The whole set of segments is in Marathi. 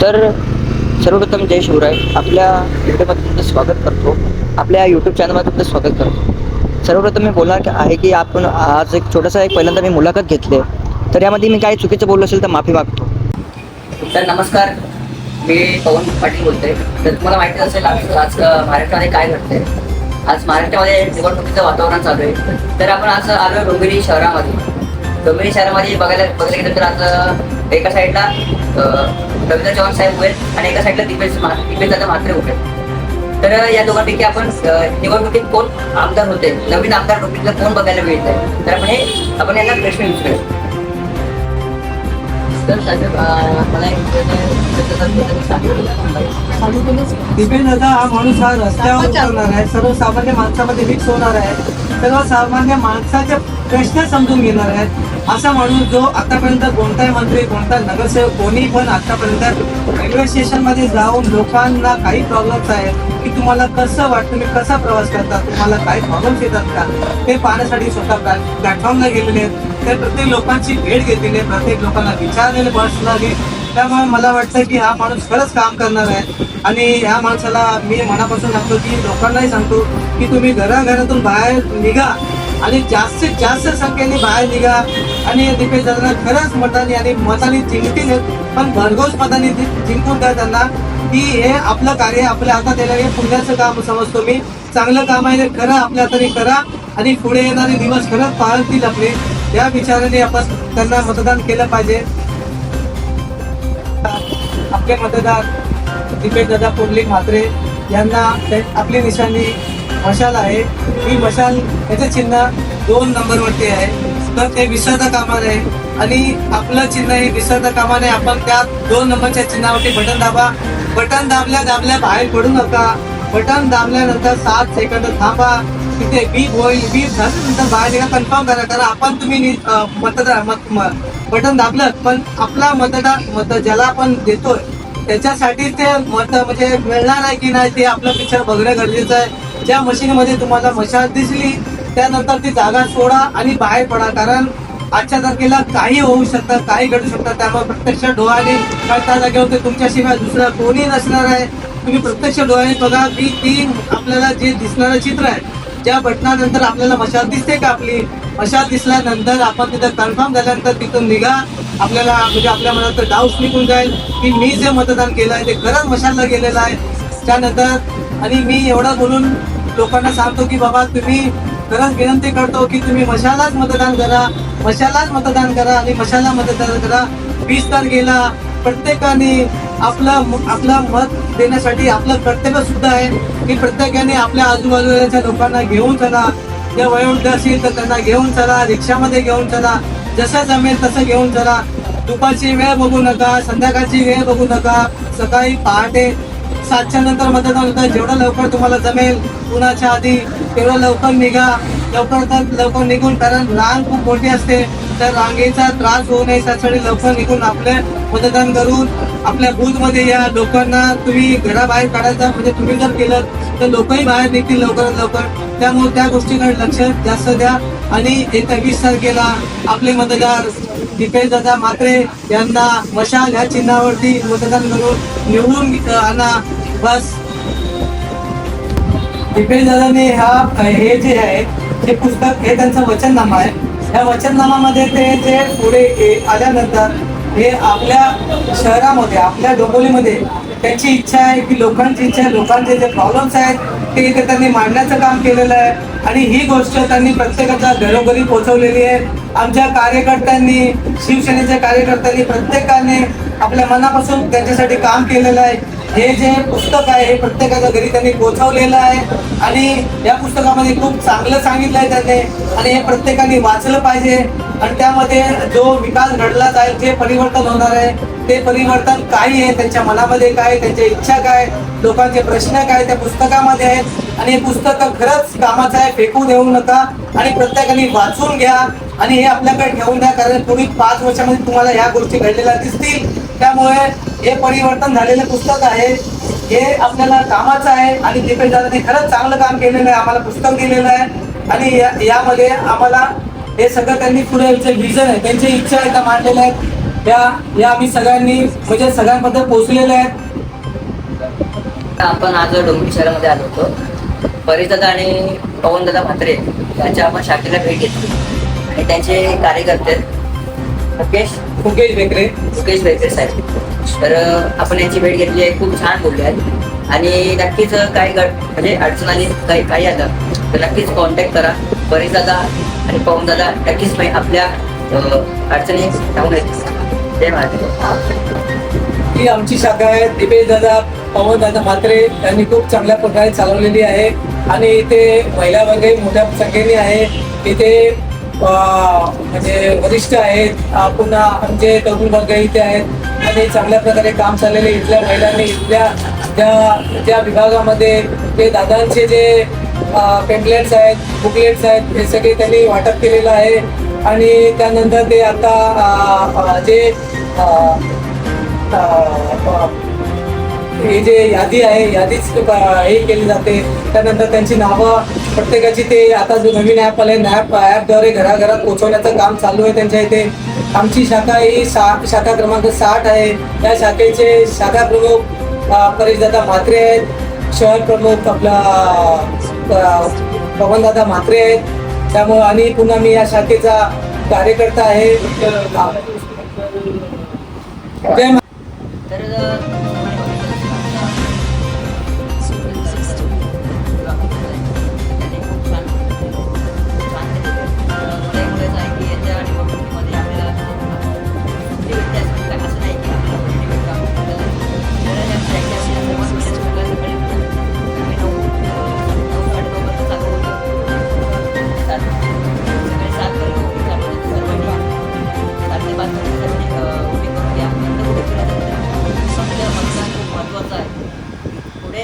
तर सर्वप्रथम जय शिवराय. आपल्या व्हिडिओमध्ये तुमचं स्वागत करतो. आपल्या यूट्यूब चॅनलमध्ये तुमचं स्वागत करतो. सर्वप्रथम मी बोलणार आहे की आपण आज एक पहिल्यांदा मी मुलाखत घेतली आहे. तर यामध्ये मी काही चुकीचं बोललो असेल तर माफी मागतो. तर नमस्कार, मी पवन पाटील बोलतोय. तर तुम्हाला माहिती असेल आज महाराष्ट्रामध्ये काय घडतंय. आज महाराष्ट्रामध्ये निवडणुकीचं वातावरण चालू आहे. तर आपण आज आलो डोंबिवली शहरामध्ये. डोंबिवली शहरामध्ये बघायला गेलं तर आज एका साईडला रवींद्र चव्हाण साहेब उभे आणि एका साईडला दिपेश दादा म्हात्रे उभे. तर या दोघांपैकी आपण निवडणुकीत कोण आमदार होते, नवीन आमदार डोंबिवलीला कोण बघायला मिळत आहे, तर आपण यांना प्रश्न विचारूया. तर साहेब मला दिपेश दादा हा माणूस हा रस्त्यावर उतरणार आहे, सर्वसामान्य माणसामध्ये मिक्स होणार आहे, सर्वसामान्य माणसाचे प्रश्न समजून घेणार आहे. असा माणूस जो आतापर्यंत कोणताही मंत्री, कोणता नगरसेवक, कोणी पण आतापर्यंत रेल्वे स्टेशनमध्ये जाऊन लोकांना काही प्रॉब्लेम्स आहेत की तुम्हाला कसं वाटतं, तुम्ही कसा प्रवास करता, तुम्हाला काही प्रॉब्लेम्स येतात का, ते पाहण्यासाठी स्वतः प्लॅटफॉर्मला गेलेले आहेत. ते प्रत्येक लोकांची भेट घेतलेली आहे, प्रत्येक लोकांना विचारलेले पर्सनली. त्यामुळे मला वाटतं की हा माणूस खरंच काम करणार आहे. आणि ह्या माणसाला मी मनापासून सांगतो की लोकांनाही सांगतो की तुम्ही घराघरातून बाहेर निघा आणि जास्तीत जास्त संख्येने बाहेर निघा आणि दिपेश दादांना खरंच मताने आणि मताने जिंकतील, पण भरघोस मताने जिंकून द्या त्यांना. की हे आपलं कार्य आपल्या हातात येणार, हे पुण्याचं काम समजतो मी. चांगलं काम आहे ते खरं आपल्या हाताने करा आणि पुढे येणारे दिवस खरंच पाळतील आपले. या विचाराने आपण त्यांना मतदान केलं पाहिजे. आपले मतदार दिपेश दादा पुंडलिक म्हात्रे यांना आपली निशाणी मशाल आहे. ही मशाल याचं चिन्ह 2 नंबरवरती आहे. तर ते विसरता कामा नये आणि आपलं चिन्ह हे विसरता कामा नये. आपण त्या 2 नंबरच्या चिन्हावरती बटन दाबा. बटन दाबल्या बाहेर पडू नका. बटन दाबल्यानंतर 7 सेकंद थांबा. तिथे बीप होईल. बीप झाल्यानंतर बाहेर निघा. कन्फर्म करा. कारण आपण तुम्ही बटन दाबलं पण आपला मत ज्याला आपण देतोय त्याच्यासाठी ते मत म्हणजे मिळणार आहे की नाही ते आपलं पिक्चर बघणं गरजेचं आहे. ज्या मशीनमध्ये तुम्हाला मशाल दिसली त्यानंतर ती जागा सोडा आणि बाहेर पडा. कारण आजच्या तारखेला काही होऊ शकतं, काही घडू शकतं. त्यामुळे प्रत्यक्ष डोळ्याने त्या जागेवर तुमच्याशिवाय दुसरा कोणी नसणार आहे. तुम्ही प्रत्यक्ष डोळ्याने बघा की ती आपल्याला जे दिसणारं चित्र आहे, ज्या बटनानंतर आपल्याला मशाल दिसते का, आपली मशाल दिसल्यानंतर आपण तिथं कन्फर्म झाल्यानंतर तिथून निघा. आपल्याला म्हणजे आपल्या मनात डाऊट निघून जाईल की मी जे मतदान केलं आहे ते खरंच मशालला गेलेलं आहे. त्यानंतर आणि मी एवढं बोलून लोकांना सांगतो की बाबा तुम्ही खरंच विनंती करतो की तुम्ही मशालाच मतदान करा, मशालाच मतदान करा आणि मशाला मतदान करा. 20 तारखेला प्रत्येकाने आपलं मत देण्यासाठी आपलं कर्तव्य सुद्धा आहे की प्रत्येकाने आपल्या आजूबाजूच्या लोकांना घेऊन चला. जे वयोवृद्ध असेल तर त्यांना घेऊन चला, रिक्षामध्ये घेऊन चला, जसं जमेल तसं घेऊन चला. दुपारची वेळ बघू नका, संध्याकाळची वेळ बघू नका. सकाळी पहाटे 7च्या नंतर मतदान होतं. जेवढं लवकर तुम्हाला जमेल उन्हाच्या आधी तेवढं लवकर निघा. लवकर निघून, कारण रांग खूप मोठी असते, तर रांगेचा त्रास होऊ नये त्यासाठी लवकर निघून आपले मतदान करून आपल्या बूथमध्ये या. लोकांना तुम्ही घराबाहेर काढायचा म्हणजे तुम्ही जर केलं तर लोकही बाहेर निघतील लवकरात लवकर. त्यामुळे त्या गोष्टीकडे लक्ष जास्त द्या आणि येत्या 20 तारखेला आपले मतदार दिपेश दादा म्हात्रे यांना मशाल ह्या चिन्हावरती मतदान करून निवडून आणा. बस. दिपेश दादाने हे जे आहे हे पुस्तक हे त्यांचं वचननामा आहे. या वचननामामध्ये ते जे पुढे आल्यानंतर हे आपल्या शहरामध्ये, आपल्या डोंबिवलीमध्ये त्यांची इच्छा आहे की लोकांची इच्छा आहे, लोकांचे जे प्रॉब्लेम्स आहेत ते इथे त्यांनी मांडण्याचं काम केलेलं आहे. आणि ही गोष्ट त्यांनी प्रत्येकाच्या घरोघरी पोहोचवलेली आहे. आमच्या कार्यकर्त्यांनी, शिवसेनेच्या कार्यकर्त्यांनी प्रत्येकाने आपल्या मनापासून त्यांच्यासाठी काम केलेलं आहे. हे जे पुस्तक आहे हे प्रत्येकाच्या घरी त्यांनी पोहोचवलेलं आहे आणि या पुस्तकामध्ये खूप चांगलं सांगितलं आहे त्यांनी आणि हे प्रत्येकाने वाचलं पाहिजे. आणि त्यामध्ये जो विकास घडला जाईल, जे परिवर्तन होणार आहे ते परिवर्तन काय आहे, त्यांच्या मनामध्ये काय, त्यांच्या इच्छा काय, लोकांचे प्रश्न काय त्या पुस्तकामध्ये आहेत. आणि हे पुस्तक खरंच कामाचं आहे, फेकू देऊ नका आणि प्रत्येकाने वाचून घ्या आणि हे आपल्याकडे ठेवून द्या. कारण पुढील 5 वर्षामध्ये तुम्हाला ह्या गोष्टी घडलेल्या दिसतील. त्यामुळे हे परिवर्तन झालेलं पुस्तक आहे, हे आपल्याला कामाचं आहे. आणि दिपेश दादांनी खरंच चांगलं काम केलेलं आहे, आम्हाला पुस्तक दिलेलं आहे आणि यामध्ये आम्हाला हे सगळं त्यांनी पुढे जे विजन आहे, त्यांची इच्छा आहे त्या मांडलेल्या आहेत. या आम्ही सगळ्यांनी म्हणजे सगळ्यांबद्दल पोहोचलेले आहेत. आपण आज डोंबिवली शहरामध्ये आलो होतो. परेशदादा आणि पवनदादा म्हात्रे यांच्या आपण शाखेला भेट घेतली आणि त्यांचे कार्यकर्ते मुकेश बेकरे बेकरे साहेब. तर आपण यांची भेट घेतली आहे. खूप छान बोलले आहेत आणि नक्कीच काही म्हणजे अडचण आली काही आलं तर नक्कीच कॉन्टॅक्ट करा. परेशदादा आणि पवनदादा नक्कीच आपल्या अडचणी सांगून येतील. जय महाराष्ट्र. ही आमची शाखा आहे. दिपेश दादा पवनदादा म्हात्रे यांनी खूप चांगल्या प्रकारे चालवलेली आहे आणि इथे महिला वर्गही मोठ्या संख्येने आहे. इथे म्हणजे वरिष्ठ आहेत, पुन्हा आमचे तरुण वर्ग इथे आहेत आणि चांगल्या प्रकारे काम चाललेले. इथल्या महिलांनी इथल्या ज्या विभागामध्ये ते दादांचे जे पेम्पलेट्स आहेत, बुकलेट्स आहेत, हे सगळे त्यांनी वाटप केलेलं आहे आणि त्यानंतर ते आता जे ही जे यादी आहे यादीच हे केली जाते. त्यानंतर त्यांची नावं प्रत्येकाची ते आता जो नवीन ॲप आले ॲपद्वारे घराघरात पोहोचवण्याचं काम चालू आहे त्यांच्या इथे. आमची शाखा ही शाखा क्रमांक 60 आहे. या शाखेचे शाखा प्रमुख परेशदादा म्हात्रे आहेत. शहर प्रमुख आपला पवनदादा म्हात्रे आहेत. त्यामुळे आणि पुन्हा मी या शाखेचा कार्यकर्ता आहे. तर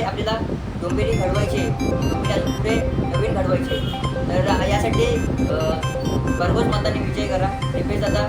आपल्याला डोंबिवली घडवायचे, पुढे नवीन घडवायचे. तर यासाठी भरघोस मतांनी विजय करा. दिपेश दादा